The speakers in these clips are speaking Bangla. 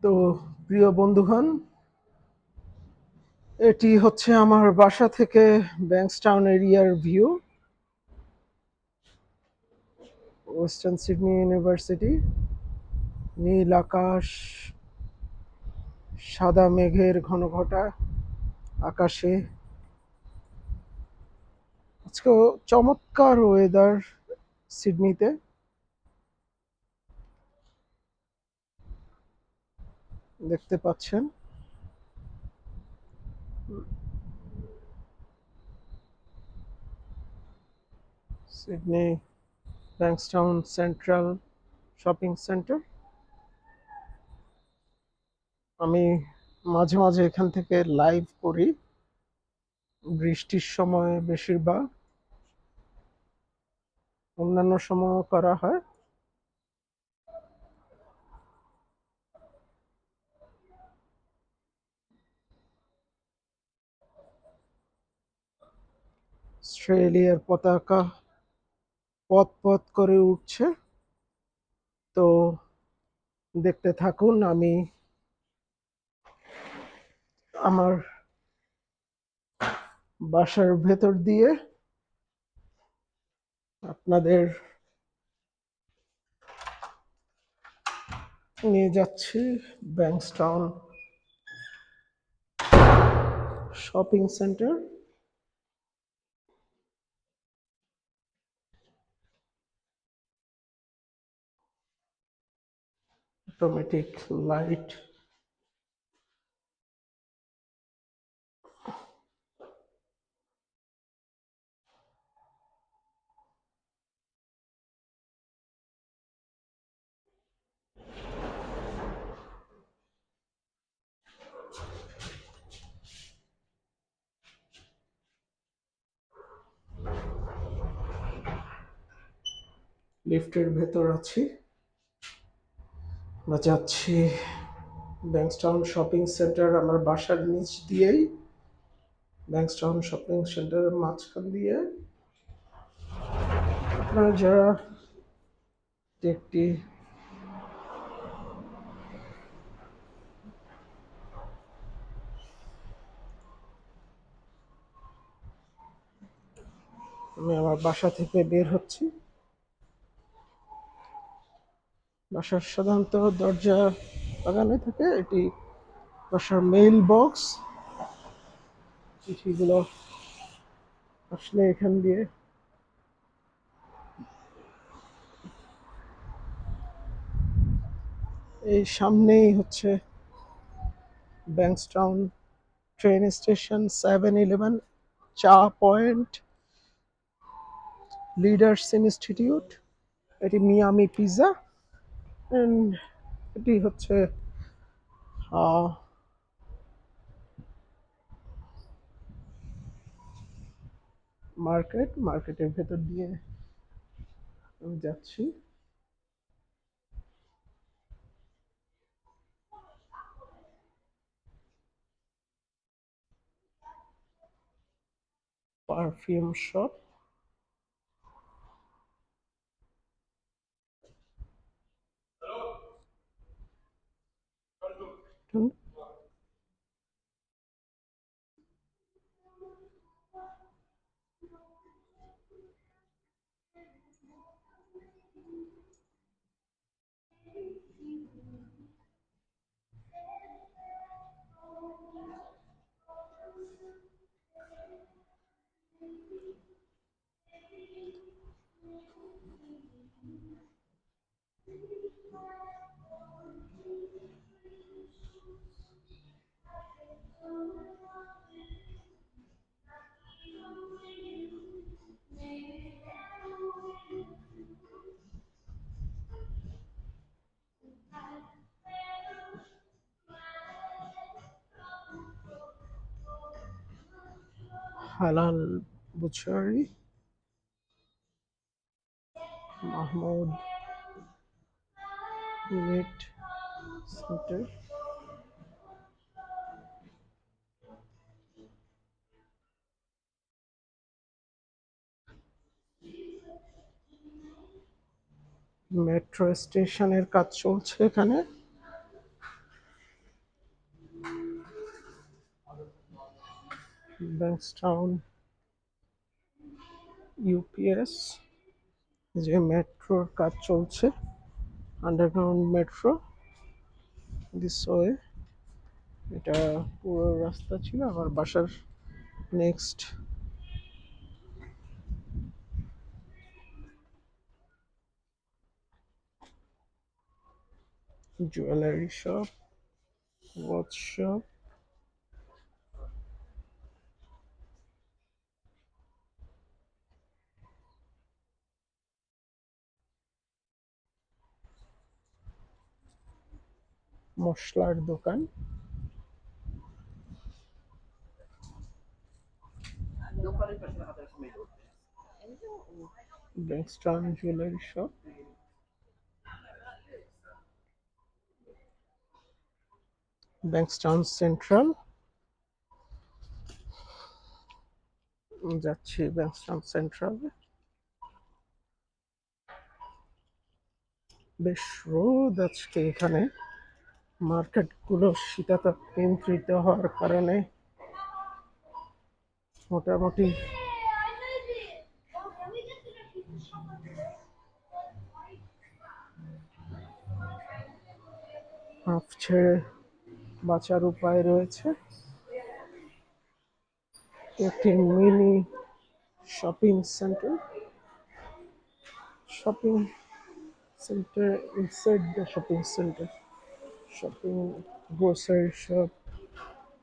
তো প্রিয় বন্ধুগণ, এটি হচ্ছে আমার বাসা থেকে ব্যাংকস্টাউন এরিয়ার ভিউ। ওয়েস্টার্ন সিডনি ইউনিভার্সিটি, নীল আকাশ, সাদা মেঘের ঘনঘটা আকাশে। আজকেও চমৎকার ওয়েদার সিডনিতে। দেখতে পাচ্ছেন Sydney Bankstown central shopping centre. আমি মাঝে মাঝে এখান থেকে লাইভ করি, বৃষ্টির সময় বেশিরভাগ, অন্যান্য সময়ও করা হয়। অস্ট্রেলিয়ার পতাকা পথ পথ করে উঠছে। তো দেখতে থাকুন, আমি আমার বাসার ভেতর দিয়ে আপনাদের নিয়ে যাচ্ছি Bankstown shopping centre. Automatic light, লিফটের ভেতর আছি। আমরা যাচ্ছি ব্যাংকস্টাউন শপিং সেন্টার। আমার বাসার নিচ দিয়েই ব্যাংকস্টাউন শপিং সেন্টারের মাঝখান দিয়ে আপনারা যারা একটি আমি আমার বাসা থেকে বের হচ্ছি। বাসার সাধারণত দরজা লাগানো থাকে, এটি বাসার মেইল বক্স। চিঠিগুলো আসলে এখান দিয়ে এই সামনেই হচ্ছে ব্যাংকস্টাউন ট্রেন স্টেশন, 7-Eleven, চা পয়েন্ট, লিডার্স ইনস্টিটিউট, এটি মিয়ামি পিৎজা, এন্ড এটি হচ্ছে মার্কেটের ভেতর দিয়ে আমি যাচ্ছি। পারফিউম শপ, হালাল বুচারি, মাহমুদ মিট সেন্টার, মেট্রো স্টেশনের কাজ চলছে এখানে। ব্যাংকস্টাউন ইউপিএস, যে মেট্রোর কাজ চলছে, আন্ডারগ্রাউন্ড মেট্রো দিস ওয়ে। এটা পুরো রাস্তা ছিল আমার বাসার next. Jewellery shop, watch shop, মশলার দোকান, Bankstown jewellery shop, Bankstown central. যাচ্ছি ব্যাংকস্টাউন সেন্ট্রালে। বেশ রোদ আজকে এখানে। মার্কেটগুলো শীতাতপ নিয়ন্ত্রিত হওয়ার কারণে মোটামুটি হাঁফ ছেড়ে বাঁচার উপায় রয়েছে। একটি mini shopping centre, shopping center inside the shopping center, shopping, grocery shop,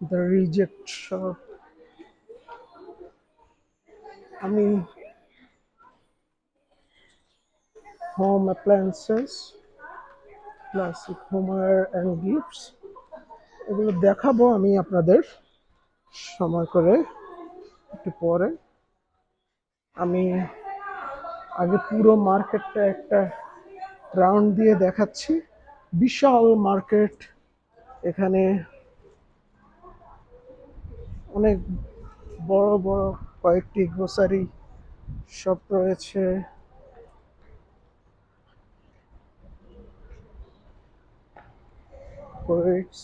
the reject shop. আমি home appliances, classic homeware and gifts, এগুলো দেখাবো আমি আপনাদের সময় করে একটু পরে। আমি আগে পুরো মার্কেটটা একটা রাউন্ড দিয়ে দেখাচ্ছি। বিশাল মার্কেট, এখানে অনেক বড় বড় কয়েকটি গ্রোসারি শপ রয়েছে। কোয়েটস,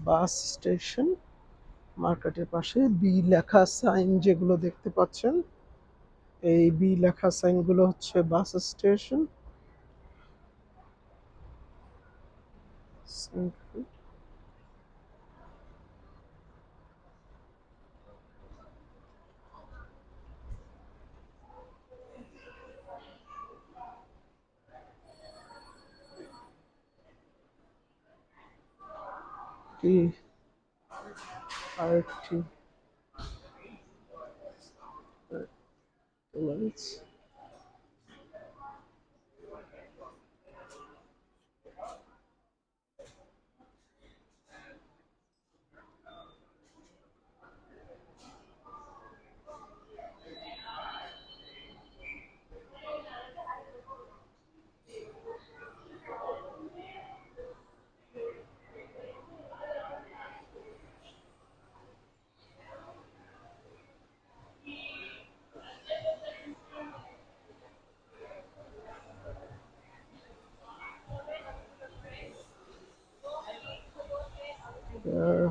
বাস স্টেশন, মার্কেটের পাশে বি লেখা সাইন যেগুলো দেখতে পাচ্ছেন, এই বি লেখা সাইনগুলো হচ্ছে বাস স্টেশন। কি আরেকটি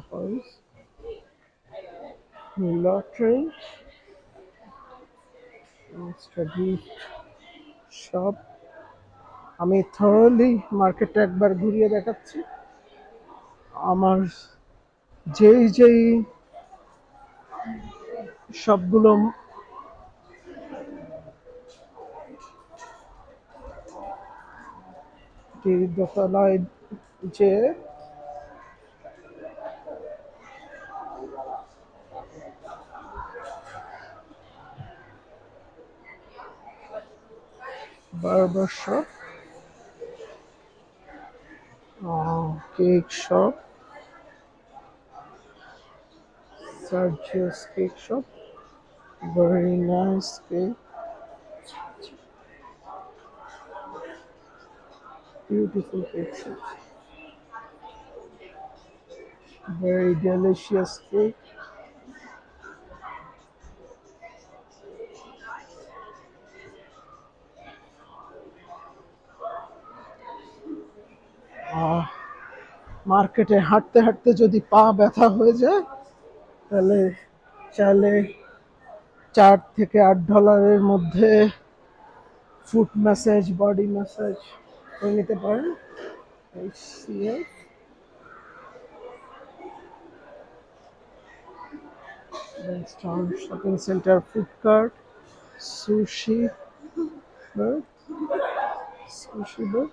হাউস, লটারি, গিফট শপ। আমি থরলি মার্কেটটা একবার ঘুরিয়ে দেখাচ্ছি। আমার যেই যেই সবগুলো দোতলায় যে barber shop, cake shop, Sergio's cake shop, very nice cake, beautiful cake shop, very delicious cake. মার্কেটে হাঁটতে হাঁটতে যদি পা ব্যথা হয়ে যায়, তাহলে চাইলে $4 থেকে $8 মধ্যে ফুট ম্যাসাজ, বডি ম্যাসাজ করে নিতে পারেন। HCL Bankstown Shopping Centre food cart, sushi bar, sushi bar.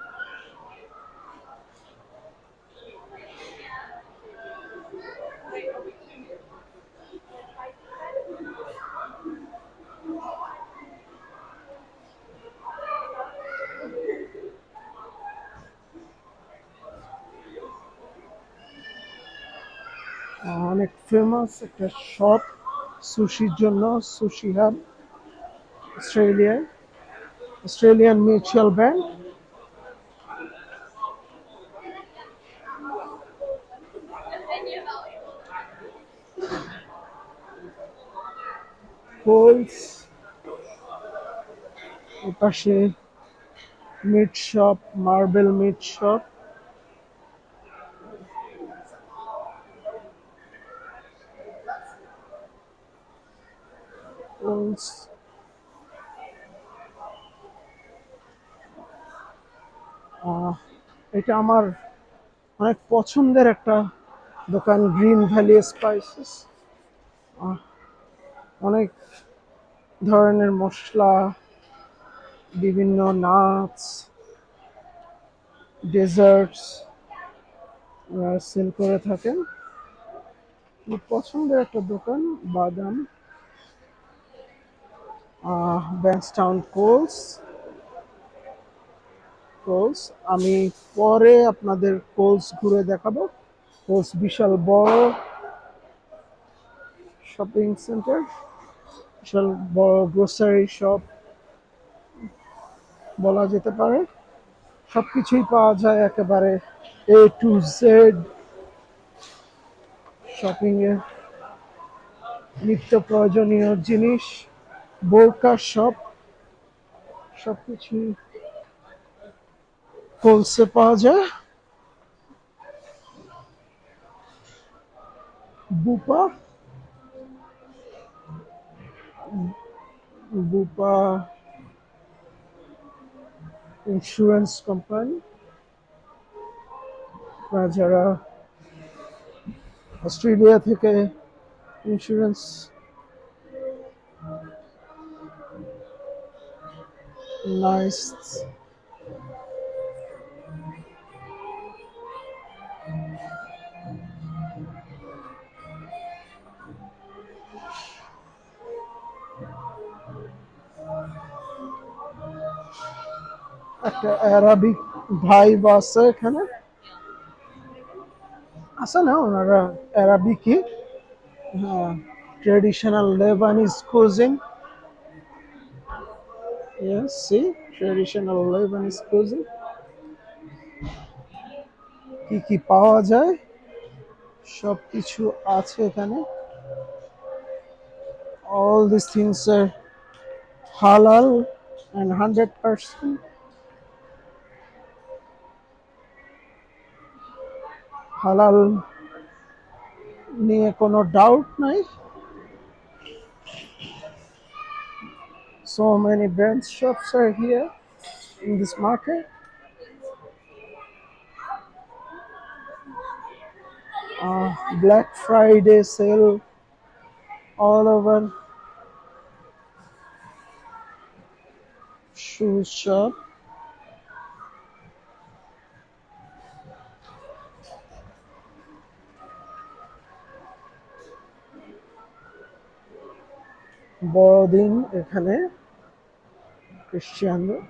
অনেক ফেমাস একটা শপ সুশির জন্য, সুশি হাব, অস্ট্রেলিয়ায়, অস্ট্রেলিয়ান মিউচুয়াল ব্যাংক। কোলস, এপাশে meat shop, marble meat shop. Coles, এটা আমার অনেক পছন্দের একটা দোকান, গ্রিন ভ্যালি স্পাইসেস। অনেক ধরনের মশলা, বিভিন্ন নাটস, ডেজার্টস সেল করে থাকেন। খুব পছন্দের একটা দোকান, বাদাম। ব্যাংকস্টাউন কোলস, কোলস আমি পরে আপনাদের কোলস ঘুরে দেখাবো। কোলস বিশাল বড় শপিং সেন্টার, বিশাল বড় গ্রোসারি শপ বলা যেতে পারে। সবকিছুই পাওয়া যায়, একেবারে A to Z শপিং এর নিত্য প্রয়োজনীয় জিনিস, বোরকা শপ, সবকিছুই কোলসে পাওয়া যায়। বুপা, বুপা ইন্স্যুরেন্স কোম্পানি, যারা অস্ট্রেলিয়া থেকে ইন্স্যুরেন্স নাইস। একটা অ্যারাবিক ভাইব আছে এখানে, আছে না ওনারা অ্যারাবিকই, হ্যাঁ, traditional Lebanese cuisine. Yes, see, traditional Lebanese cuisine. কি কি পাওয়া যায় সবকিছু আছে এখানে। All these things are halal and 100% হালাল নিয়ে কোনো ডাউট নাই। So many brand shops are here in this market. Black Friday sale all over. Shoe shop. বড়দিন এখানে খ্রিস্টানদের,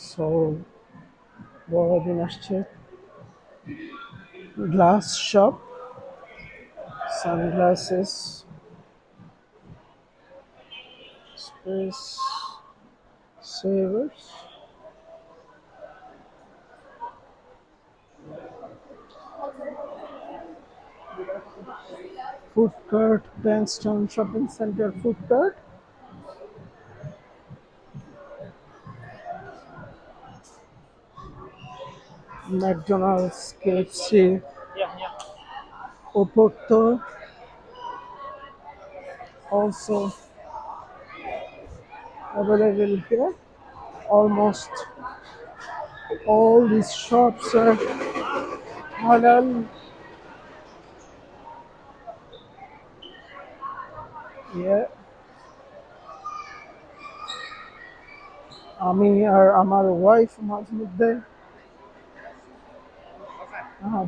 সো বড়দিন আসছে। Glass shop, sunglasses, space সেভার্স, food court, Bankstown Shopping Centre food court. McDonald's, KFC, Oporto also available here. Almost all these shops are halal. Yeah, আমি আর আমার ওয়াইফ মাঝে মধ্যে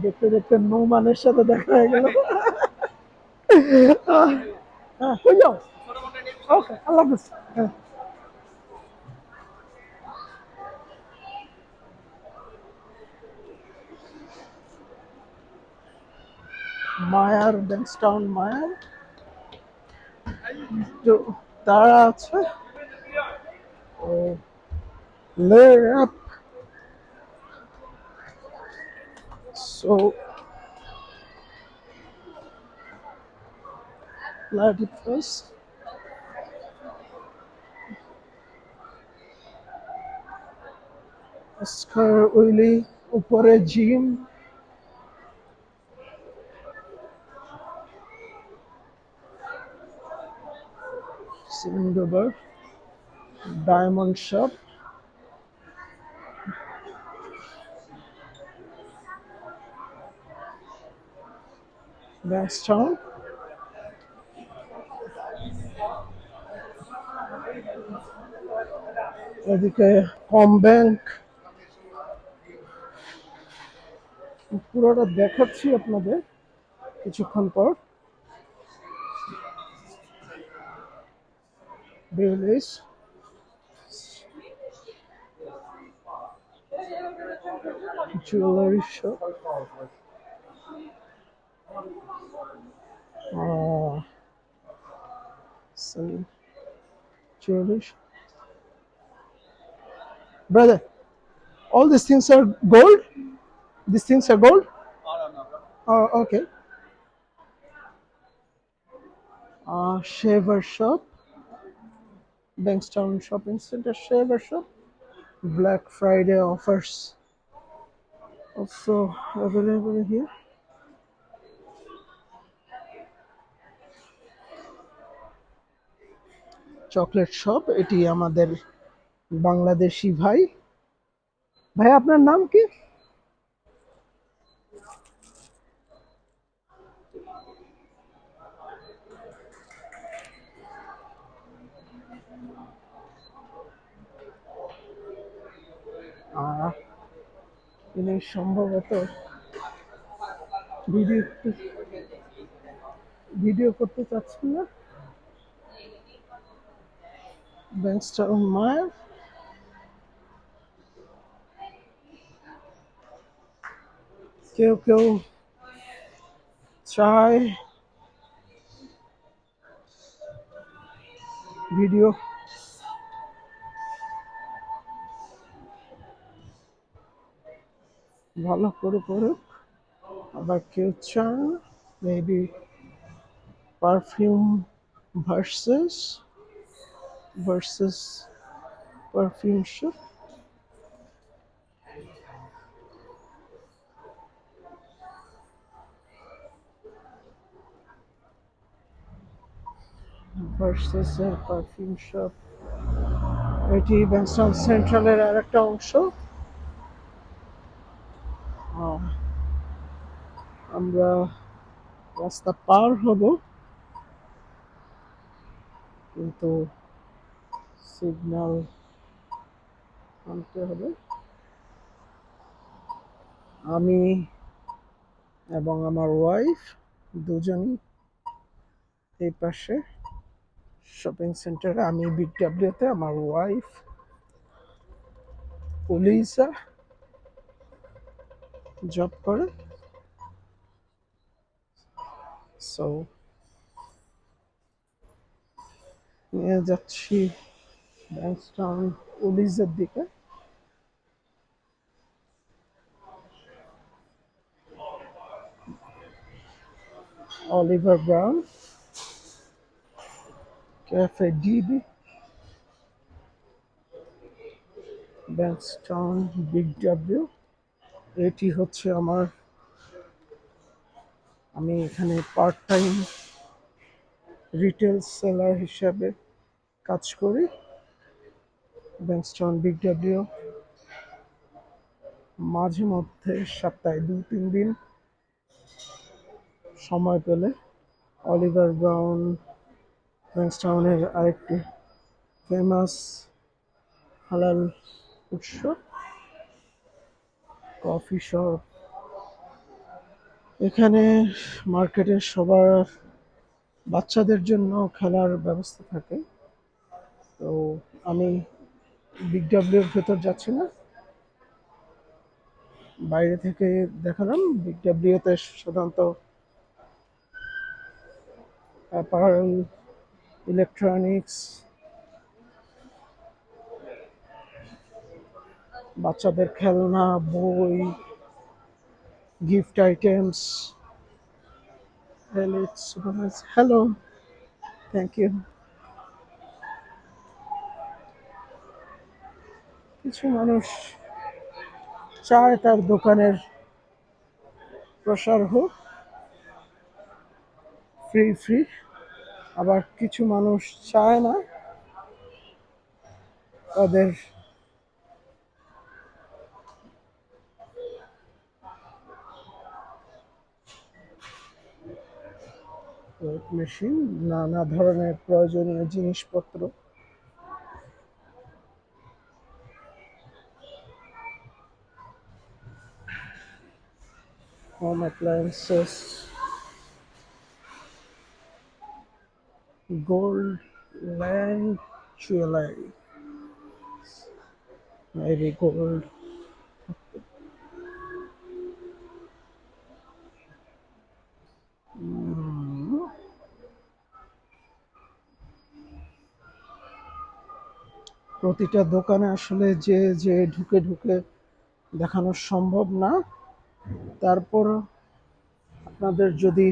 দেখতে দেখতে নৌমানের সাথে দেখা হয়ে গেল। কই যাও? ওকে, আল্লাহ হাফেজ। মায়ার, ব্যাংকস্টাউন মায়ার তো তারা আছে। ও layer up. So platypus, Oscar Wiley, উপরে gym, Sindober, Diamond Shop, Bankstown, এদিকে কম ব্যাংক। পুরোটা দেখাচ্ছি আপনাদের কিছুক্ষণ পর। Bailey's, jewelry shop, some jewelry shop. Brother, all these things are gold? These things are gold? Oh, okay. Shaver shop, Bankstown Shopping Centre shaver shop. Black Friday offers also available here. Chocolate shop, এটি আমাদের বাংলাদেশি ভাই। ভাই আপনার নাম কি? তিনি সম্ভবত ভিডিও ভিডিও করতে চাচ্ছেন না। ব্যাংকস্টাউন মায়ার, কেউ কেউ চায় ভিডিও ভালো করে করুক, আবার কেউ চায় maybe perfume versus versus perfume shop, versus perfume shop. এটি ব্যাংকস্টাউন সেন্ট্রালের আর একটা অংশ। আমরা রাস্তা পার হব, কিন্তু সিগন্যাল আনতে হবে। আমি এবং আমার ওয়াইফ দুজনই এই পাশে শপিং সেন্টারে। আমি বিগ ডাব্লিউতে, আমার ওয়াইফ পুলিশে জব করে। সো নিয়ে যাচ্ছি ব্যাংকস্টাউন পুলিশের দিকে। Oliver brown, cafe DB, Bankstown big W, এটি হচ্ছে আমি এখানে পার্ট টাইম রিটেল সেলার হিসাবে কাজ করি। Bankstown big W. মাঝে মধ্যে সপ্তাহে 2-3 দিন সময় পেলে অলিভার ব্রাউন, ব্যাংকস্টাউনের আরেকটি ফেমাস হালাল উৎস কফি শপ, এখানে মার্কেটের সবার বাচ্চাদের জন্য খেলার ব্যবস্থা থাকে। তো আমি বিগ ডাব্লিউর ভেতর যাচ্ছি না, বাইরে থেকে দেখালাম। বিগ ডাব্লিউতে সাধারণত অ্যাপারেল, ইলেকট্রনিক্স, বাচ্চাদের খেলনা, বই, gift items. Hello, thank you. কিছু মানুষ চায় তার দোকানের প্রসার হোক ফ্রি, আবার কিছু মানুষ চায় না তাদের মেশিন, নানা ধরনের প্রয়োজনীয় জিনিসপত্র, home appliances, gold land jewellery, maybe gold. প্রতিটা দোকানে আসলে যে ঢুকে ঢুকে দেখানো সম্ভব না। তারপর আপনাদের যদি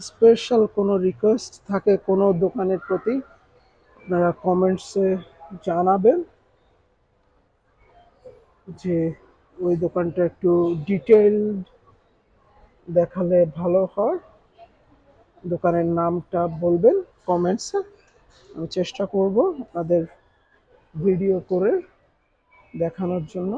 স্পেশাল কোনো রিকোয়েস্ট থাকে কোনো দোকানের প্রতি, আপনারা কমেন্টসে জানাবেন যে ওই দোকানটা একটু ডিটেইলড দেখালে ভালো হয়। দোকানের নামটা বলবেন কমেন্টসে, আমি চেষ্টা করব আপনাদের ভিডিও করে দেখানোর জন্য।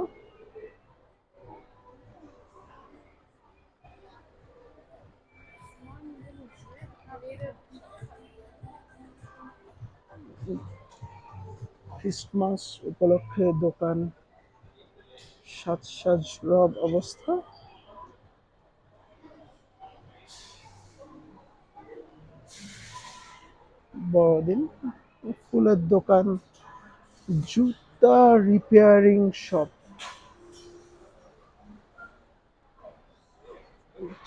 ক্রিসমাস উপলক্ষে দোকান সাজ রব অবস্থা। বড়দিন, ফুলের দোকান, জুতা রিপেয়ারিং শপ,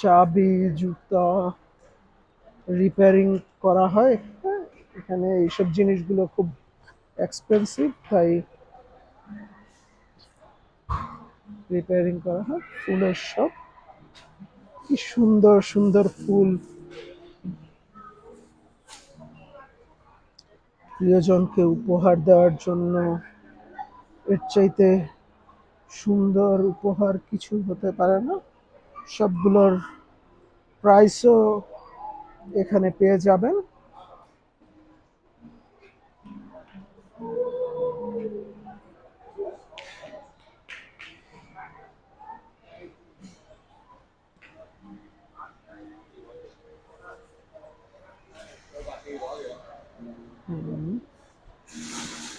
চাবি, জুতা রিপেয়ারিং করা হয়। এখানে এইসব জিনিসগুলো খুব এক্সপেন্সিভ, তাই রিপেয়ারিং করা হয়। ফুলের শপ, কি সুন্দর সুন্দর ফুল, প্রিয়জনকে উপহার দেওয়ার জন্য এর চাইতে সুন্দর উপহার কিছু হতে পারে না। সবগুলোর প্রাইসও এখানে পেয়ে যাবেন।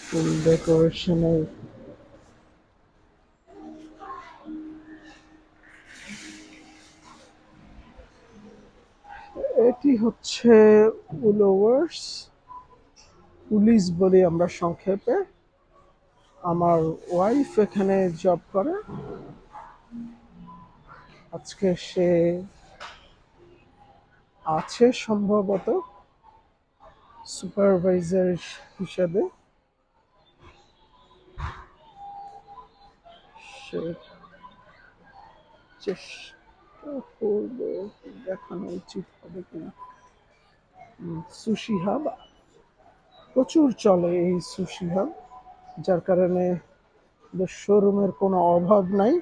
ফুল ডেকোরেশনের এটি হচ্ছে উলোভার্স, পুলিশ বলি আমরা সংক্ষেপে। আমার ওয়াইফ এখানে জব করে। আজকে সে আছে সম্ভবত সুপারভাইজার হিসেবে। সে চেষ্টা করবো দেখানো উচিত হবে কিনা। সুশি হাব প্রচুর চলে, এই সুশি হাব, যার কারণে শোরুমের কোনো অভাব নাই।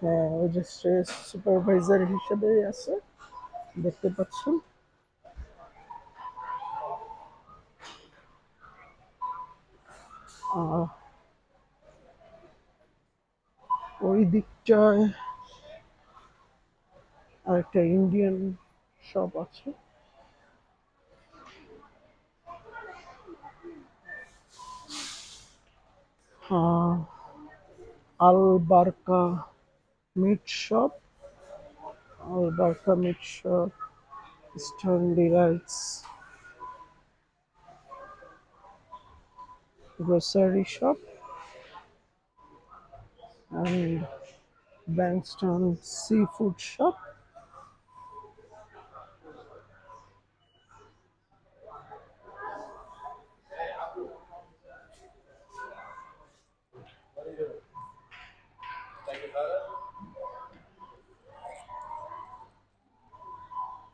হ্যাঁ, ওই যে সে সুপারভাইজার হিসেবেই আছে, দেখতে পাচ্ছেন। আহ, ওই দিকটায় আরেকটা ইন্ডিয়ান শপ আছে। Ah, Al Barka meat shop, Al Barka meat shop, Eastern Delights grocery shop, and Bankstown seafood shop.